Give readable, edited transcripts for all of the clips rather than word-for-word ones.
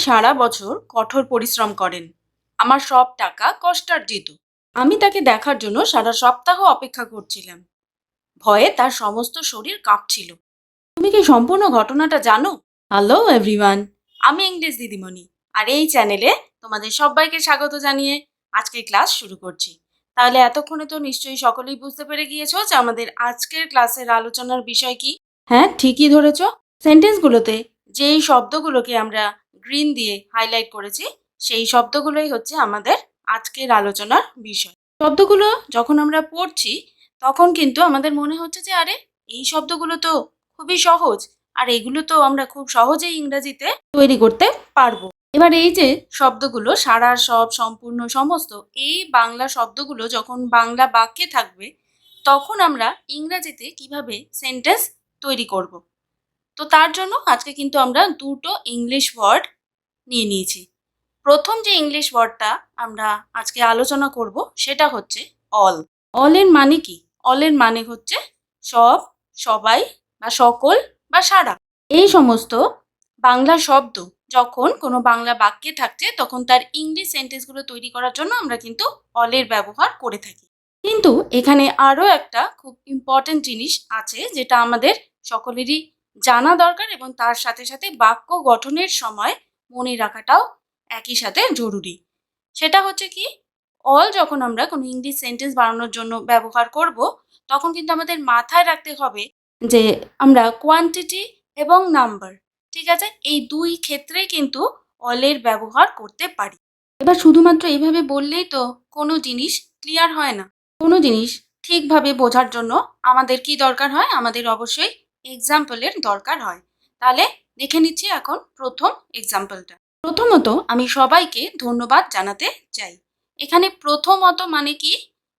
সারা বছর কঠোর পরিশ্রম করেন। আমার সব টাকা কষ্টার্জিত। আমি তাকে দেখার জন্য সারা সপ্তাহ অপেক্ষা করছিলাম। ভয়ে তার সমস্ত শরীর কাঁপছিল। তুমি কি সম্পূর্ণ ঘটনাটা জানো? হ্যালো এভরিওয়ান, আমি ইংলিশ দিদিমণি। আর এই চ্যানেলে তোমাদের সবাইকে স্বাগত জানিয়ে আজকের ক্লাস শুরু করছি। তাহলে এতক্ষণে তো নিশ্চয়ই সকলেই বুঝতে পেরে গিয়েছো যে আমাদের আজকের ক্লাসের আলোচনার বিষয় কি। হ্যাঁ, ঠিকই ধরেছ। সেন্টেন্সগুলোতে যেই শব্দগুলোকে আমরা গ্রিন দিয়ে হাইলাইট করেছি সেই শব্দগুলোই হচ্ছে আমাদের আজকের আলোচনার বিষয়। শব্দগুলো যখন আমরা পড়ছি তখন কিন্তু আমাদের মনে হচ্ছে যে আরে এই শব্দগুলো তো খুবই সহজ, আর এগুলো তো আমরা খুব সহজেই ইংরেজিতে তৈরি করতে পারবো। এবার এই যে শব্দগুলো সারা, সব, সম্পূর্ণ, সমস্ত, এই বাংলা শব্দগুলো যখন বাংলা বাক্যে থাকবে তখন আমরা ইংরেজিতে কিভাবে সেন্টেন্স তৈরি করব। তো তার জন্য আজকে কিন্তু আমরা দুটো ইংলিশ ওয়ার্ড নিয়ে নিয়েছি। প্রথম যে ইংলিশ ওয়ার্ডটা আমরা আজকে আলোচনা করব সেটা হচ্ছে অল। অলের মানে কি? অলের মানে হচ্ছে সব, সবাই বা সকল বা সারা। এই সমস্ত বাংলা শব্দ যখন কোনো বাংলা বাক্যে থাকছে তখন তার ইংলিশ সেন্টেন্সগুলো তৈরি করার জন্য আমরা কিন্তু অলের ব্যবহার করে থাকি। কিন্তু এখানে আরও একটা খুব ইম্পর্টেন্ট জিনিস আছে যেটা আমাদের সকলেরই জানা দরকার, এবং তার সাথে সাথে বাক্য গঠনের সময় মনে রাখাটাও একই সাথে জরুরি। সেটা হচ্ছে কি, অল যখন আমরা কোনো ইংলিশ সেন্টেন্স বানানোর জন্য ব্যবহার করব তখন কিন্তু আমাদের মাথায় রাখতে হবে যে আমরা কোয়ান্টিটি এবং নাম্বার, ঠিক আছে, এই দুই ক্ষেত্রেই কিন্তু অলের ব্যবহার করতে পারি। এবার শুধুমাত্র এইভাবে বললেই তো কোনো জিনিস ক্লিয়ার হয় না। কোনো জিনিস ঠিকভাবে বোঝার জন্য আমাদের কি দরকার হয়? আমাদের অবশ্যই এক্সাম্পলের দরকার হয়। তাহলে দেখে নিচ্ছি এখন প্রথম এক্সাম্পলটা। প্রথমত আমি সবাইকে ধন্যবাদ জানাতে চাই। এখানে প্রথমত মানে কি?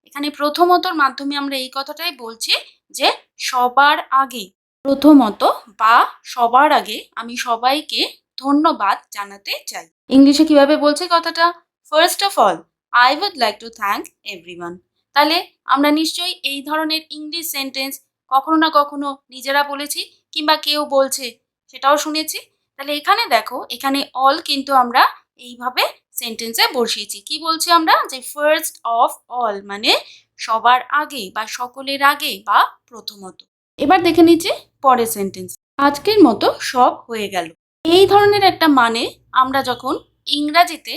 এখানে প্রথমতর মাধ্যমে আমরা এই কথাটাই বলছি যে সবার আগে, প্রথমত বা সবার আগে আমি সবাইকে ধন্যবাদ জানাতে চাই। ইংলিশে কিভাবে বলছে কথাটা? First of all I would like to thank everyone. তাহলে আমরা নিশ্চয়ই এই ধরনের ইংলিশ সেন্টেন্স কখনো না কখনো নিজেরা বলেছি কিংবা কেউ বলছে সেটাও শুনেছি। তাহলে এখানে দেখো, এখানে অল কিন্তু আমরা এইভাবে সেন্টেন্সে বসিয়েছি। কি বলছি আমরা? যে ফার্স্ট অফ অল মানে সবার আগে বা সকলের আগে বা প্রথমত। এবার দেখে নিচ্ছি পরের সেন্টেন্স। আজকের মতো সব হয়ে গেল। এই ধরনের একটা মানে আমরা যখন ইংরাজিতে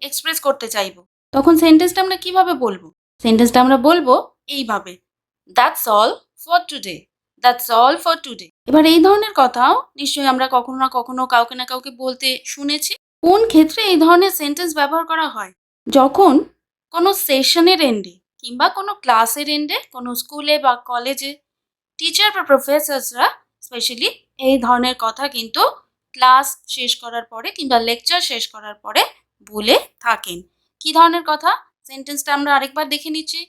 এক্সপ্রেস করতে চাইবো তখন সেন্টেন্সটা আমরা কিভাবে বলবো? সেন্টেন্সটা আমরা বলবো এইভাবে, that's all for today. That's all for today. এবার এই ধরনের কথাও নিশ্চয়ই আমরা কখনো না কখনো কাউকে না কাউকে বলতে শুনেছি। কোন ক্ষেত্রে এই ধরনের সেন্টেন্স ব্যবহার করা হয়? যখন কোনো সেশনের এন্ডে কিংবা কোনো ক্লাসের এন্ডে, কোনো স্কুলে বা কলেজে টিচার বা প্রফেসরসরা স্পেশালি এই ধরনের কথা কিন্তু ক্লাস শেষ করার পরে কিংবা লেকচার শেষ করার পরে বলে থাকেন। কি ধরনের কথা? সেন্টেন্সটা আমরা আরেকবার দেখে নিচ্ছি,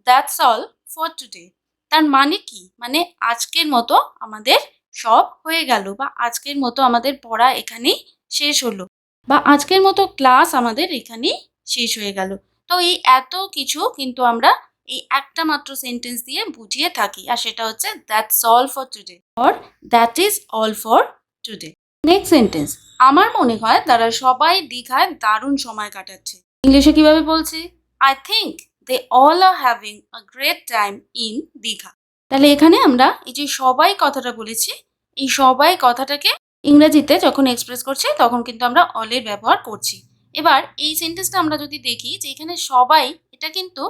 দ্যাটস অল ফর টুডে। তার মানে কি? মানে আজকের মতো আমাদের সব হয়ে গেল, বা আজকের মতো আমাদের পড়া এখানেই শেষ হলো, বা আজকের মতো ক্লাস আমাদের এখানেই শেষ হয়ে গেল। তো এই এত কিছু কিন্তু আমরা এই একটা মাত্র সেন্টেন্স দিয়ে বুঝিয়ে থাকি, আর সেটা হচ্ছে that's all for today or that is all for today. Next sentence, আমার মনে হয় তারা সবাই দীঘায় দারুণ সময় কাটাচ্ছে। ইংলিশে কিভাবে বলছি? I think they all are having a great time in Digha. তাহলে এখানে আমরা এই যে সবাই কথাটা বলেছি, এই সবাই কথাটাকে ইংরেজিতে যখন এক্সপ্রেস করছি তখন কিন্তু আমরা অলের ব্যবহার করছি। এবার এই সেন্টেন্সটা আমরা যদি দেখি যে এখানে সবাই, এটা কিন্তু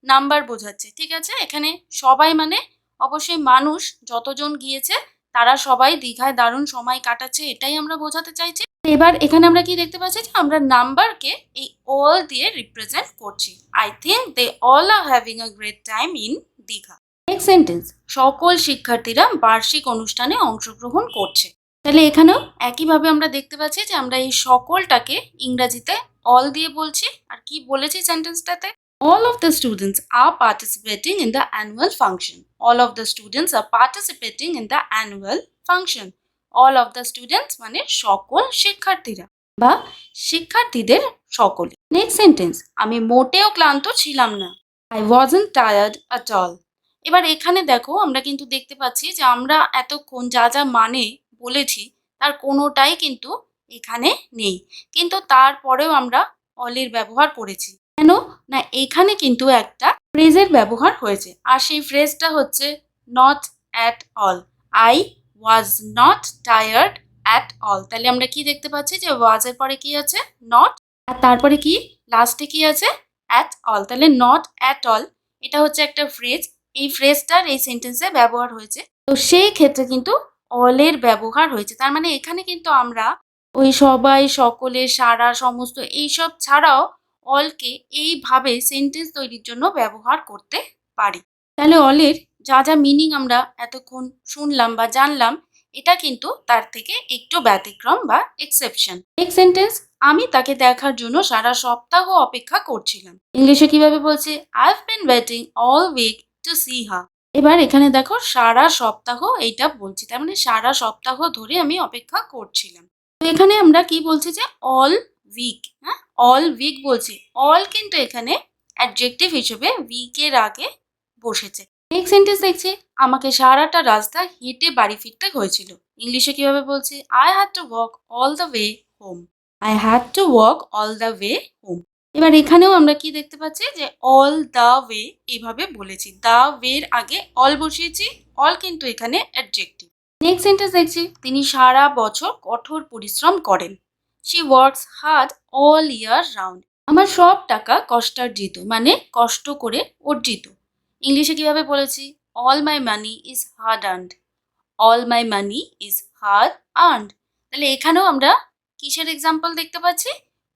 নাম্বার বোঝাচ্ছে, ঠিক আছে? এখানে সবাই মানে অবশ্যই মানুষ যতজন গিয়েছে তারা সবাই দীঘায় দারুণ সময় কাটাচ্ছে, এটাই আমরা বোঝাতে চাইছি। এবার এখানে আমরা কি দেখতে পাচ্ছি? যে আমরা নাম্বারকে এই অল দিয়ে রিপ্রেজেন্ট করছি। I think they all are having a great time in Digha. Next sentence, সকল শিক্ষার্থীরা বার্ষিক অনুষ্ঠানে অংশগ্রহণ করছে। তাহলে এখানেও একইভাবে আমরা দেখতে পাচ্ছি যে আমরা এই সকলটাকে ইংরাজিতে অল দিয়ে বলছি। আর কি বলেছি সেন্টেন্সটাতে? All of the students are participating in the annual function. All of the students are participating in the annual function. All of the students মানে সকল শিক্ষার্থীরা বা শিক্ষার্থীদের সকলে। নেক্সট সেন্টেন্স, আমি মোটেও ক্লান্ত ছিলাম না। I wasn't tired at all. এবার এখানে দেখো, আমরা কিন্তু দেখতে পাচ্ছি যে আমরা এতক্ষণ যা যা মানে বলেছি তার কোনোটাই কিন্তু এখানে নেই, কিন্তু তারপরেও আমরা অলের ব্যবহার করেছি। কেন? না এখানে কিন্তু একটা ফ্রেজের ব্যবহার হয়েছে, আর সেই ফ্রেজটা হচ্ছে not at all. I was not tired at all. তাহলে আমরা কি দেখতে পাচ্ছি যে ওয়াজের পরে কি আছে? নট, আর তারপরে কি লাস্টে কি আছে? At all. তাহলে নট অ্যাট অল এটা হচ্ছে একটা ফ্রেজ, এই ফ্রেজটার এই সেন্টেন্সে ব্যবহার হয়েছে, তো সেই ক্ষেত্রে কিন্তু অলের ব্যবহার হয়েছে। তার মানে এখানে কিন্তু আমরা ওই সবাই, সকলে, সারা, সমস্ত এইসব ছাড়াও অলকে এইভাবে সেন্টেন্স তৈরির জন্য ব্যবহার করতে পারি। তাহলে অলের যা যা মিনিং আমরা এতক্ষণ শুনলাম বা জানলাম, এটা কিন্তু তার থেকে একটু ব্যতিক্রম বা এক্সেপশন। নেক্সট সেন্টেন্স, আমি তাকে দেখার জন্য সারা সপ্তাহ অপেক্ষা করছিলাম। ইংলিশে কিভাবে বলছে? I have been waiting all week to see her. এবার এখানে দেখো সারা সপ্তাহ এইটা বলছি, তার মানে সারা সপ্তাহ ধরে আমি অপেক্ষা করছিলাম। তো এখানে আমরা কি বলছি যে অল উইক, হ্যাঁ অল উইক বলছি। অল কিন্তু এখানে অ্যাডজেক্টিভ হিসেবে উইকের আগে বসেছে। নেক্সট সেন্টেন্স দেখছি, আমাকে সারাটা রাস্তা হেঁটে বাড়ি ফিরতে হয়েছিল। ইংলিশে কিভাবে বলছি? I had to walk all the way home. I had to walk all the way home. এবার এখানেও আমরা কি দেখতে পাচ্ছি যে অল দ্য ওয়ে এইভাবে বলেছি, দ্য ওয়ের আগে অল বসিয়েছি, অল কিন্তু এখানে অ্যাডজেক্টিভ। নেক্সট সেন্টেন্স দেখছি, তিনি সারা বছর কঠোর পরিশ্রম করেন। She works hard all year round. আমার সব টাকা কষ্টার্জিত, মানে কষ্ট করে অর্জিত। ইংলিশে কিভাবে বলেছি? All my money is hard earned. All my money is hard earned. তাহলে এখানেও আমরা কিসের এক্সাম্পল দেখতে পাচ্ছি?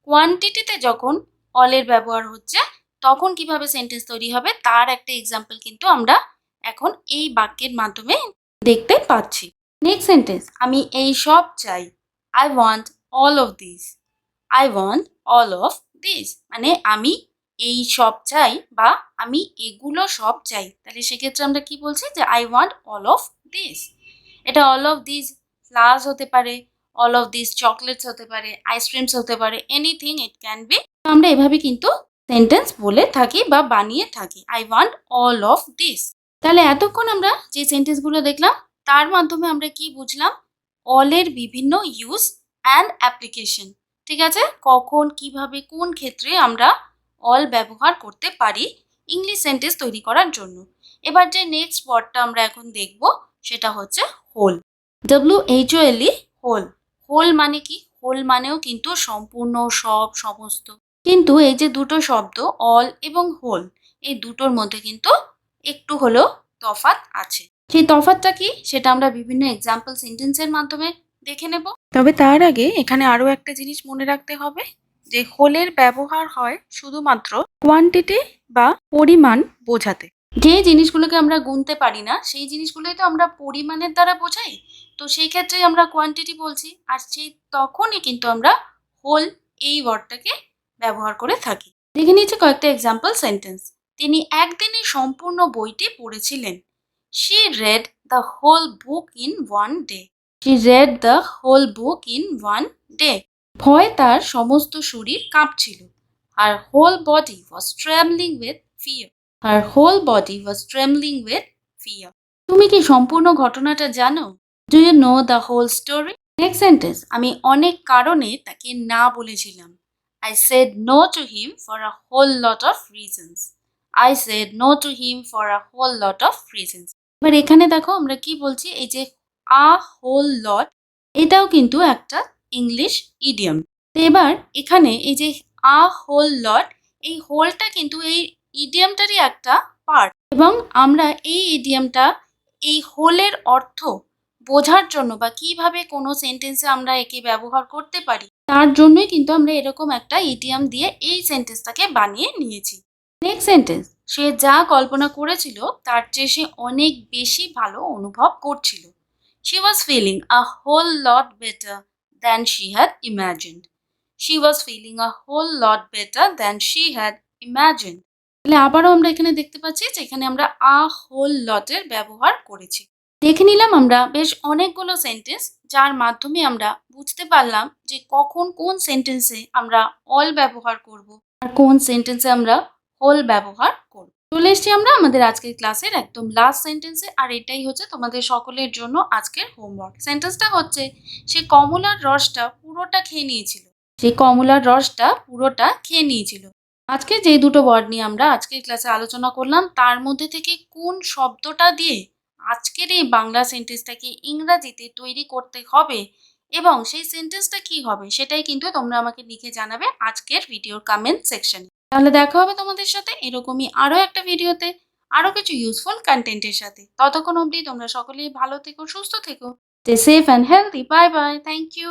কোয়ান্টিটিতে যখন অলের ব্যবহার হচ্ছে তখন কিভাবে সেন্টেন্স তৈরি হবে তার একটা এক্সাম্পল কিন্তু আমরা এখন এই বাক্যের মাধ্যমে দেখতে পাচ্ছি। নেক্সট সেন্টেন্স, আমি এই সব চাই। I want all of this. I want all of this, মানে আমি এই সব চাই বা আমি এগুলো সব চাই। তাহলে সেক্ষেত্রে আমরা কি বলছি যে I want all of this. এটা অল অফ দিস ফ্লাওয়ার্স হতে পারে, অল অফ দিস চকলেটস হতে পারে, আইসক্রিমস হতে পারে, এনিথিং ইট ক্যান বি। আমরা এভাবে কিন্তু সেন্টেন্স বলে থাকি বা বানিয়ে থাকি, I want all of this. তাহলে এতক্ষণ আমরা যে সেন্টেন্সগুলো দেখলাম তার মাধ্যমে আমরা কি বুঝলাম? অলের বিভিন্ন ইউজ অ্যান্ড অ্যাপ্লিকেশন। ঠিক আছে, কখন, কিভাবে, কোন ক্ষেত্রে আমরা অল ব্যবহার করতে পারি ইংলিশ সেন্টেন্স তৈরি করার জন্য। এবার যে নেক্সট ওয়ার্ডটা আমরা এখন দেখব সেটা হচ্ছে হোল। WHOLE, whole. হোল মানে কি? হোল মানেও কিন্তু সম্পূর্ণ, সব, সমস্ত। কিন্তু এই যে দুটো শব্দ অল এবং হোল, এই দুটোর মধ্যে কিন্তু একটু হলেও তফাৎ আছে। সেই তফাৎটা কি সেটা আমরা বিভিন্ন এক্সাম্পল সেন্টেন্সের মাধ্যমে দেখে নেব। তবে তার আগে এখানে আরো একটা জিনিস মনে রাখতে হবে যে হোলের ব্যবহার হয় শুধুমাত্র কোয়ান্টিটি বা পরিমাণ বোঝাতে। যে জিনিসগুলোকে আমরা গুনতে পারি না সেই জিনিসগুলোই তো আমরা পরিমাণের দ্বারা বোঝাই, তো সেই ক্ষেত্রেই আমরা কোয়ান্টিটি বলছি, আর সেই তখনই কিন্তু আমরা হোল এই ওয়ার্ডটাকে ব্যবহার করে থাকি। দেখে নিচ্ছি কয়েকটা এক্সাম্পল সেন্টেন্স। তিনি একদিনে সম্পূর্ণ বইটি পড়েছিলেন। She read the whole book in one day. She read the whole book in one day. ভয়ে তার সমস্ত শরীর কাঁপছিল। Her whole body was trembling with fear. Her whole body was trembling with fear. তুমি কি সম্পূর্ণ ঘটনাটা জানো? Do you know the whole story? Next sentence, আমি অনেক কারণে তাকে না বলেছিলাম। I said no to him for a whole lot of reasons. I said no to him for a whole lot of reasons. এবার এখানে দেখো আমরা কি বলছি, এই যে a whole lot এটাও কিন্তু একটা ইংলিশ ইডিয়ম। তো এবার এখানে এই যে a whole lot, এই হোলটা কিন্তু এই ইডিয়মটারই একটা পার্ট, এবং আমরা এই ইডিয়মটা এই হোলের অর্থ বোঝার জন্য বা কিভাবে কোনো সেন্টেন্সে আমরা একে ব্যবহার করতে পারি তার জন্যই কিন্তু আমরা এরকম একটা ইডিয়ম দিয়ে এই সেন্টেন্সটাকে বানিয়ে নিয়েছি। নেক্সট সেন্টেন্স, সে যা কল্পনা করেছিল তার চেয়ে সে অনেক বেশি ভালো অনুভব করছিল। She was feeling a whole lot better than she had imagined. She was feeling a whole lot better than she had imagined. তাহলে আবারও আমরা এখানে দেখতে পাচ্ছি যে এখানে আমরা a whole lot এর ব্যবহার করেছি। দেখে নিলাম আমরা বেশ অনেকগুলো সেন্টেন্স যার মাধ্যমে আমরা বুঝতে পারলাম যে কখন কোন সেন্টেন্সে আমরা অল ব্যবহার করব আর কোন সেন্টেন্সে আমরা হোল ব্যবহার করব। চলে এসেছি আমরা আমাদের আজকের ক্লাসের একদম লাস্ট সেন্টেন্সে, আর এটাই হচ্ছে তোমাদের সকলের জন্য আজকের হোমওয়ার্ক। সেন্টেন্সটা হচ্ছে, সে কমলার রসটা পুরোটা খেয়ে নিয়েছিল। সে কমলার রসটা পুরোটা খেয়ে নিয়েছিল। আজকে যে দুটো ওয়ার্ড নিয়ে আমরা আজকের ক্লাসে আলোচনা করলাম, তার মধ্যে থেকে কোন শব্দটা দিয়ে আজকের এই বাংলা সেন্টেন্সটাকে ইংরাজিতে তৈরি করতে হবে এবং সেই সেন্টেন্সটা কি হবে, সেটাই কিন্তু তোমরা আমাকে লিখে জানাবে আজকের ভিডিওর কমেন্ট সেকশনে। তাহলে দেখা হবে তোমাদের সাথে এরকমই আরো একটা ভিডিওতে, আরো কিছু ইউজফুল কন্টেন্টের সাথে। ততক্ষণ অবধি তোমরা সকলেই ভালো থেকো, সুস্থ থেকো। Stay safe and healthy. Bye bye. Thank you.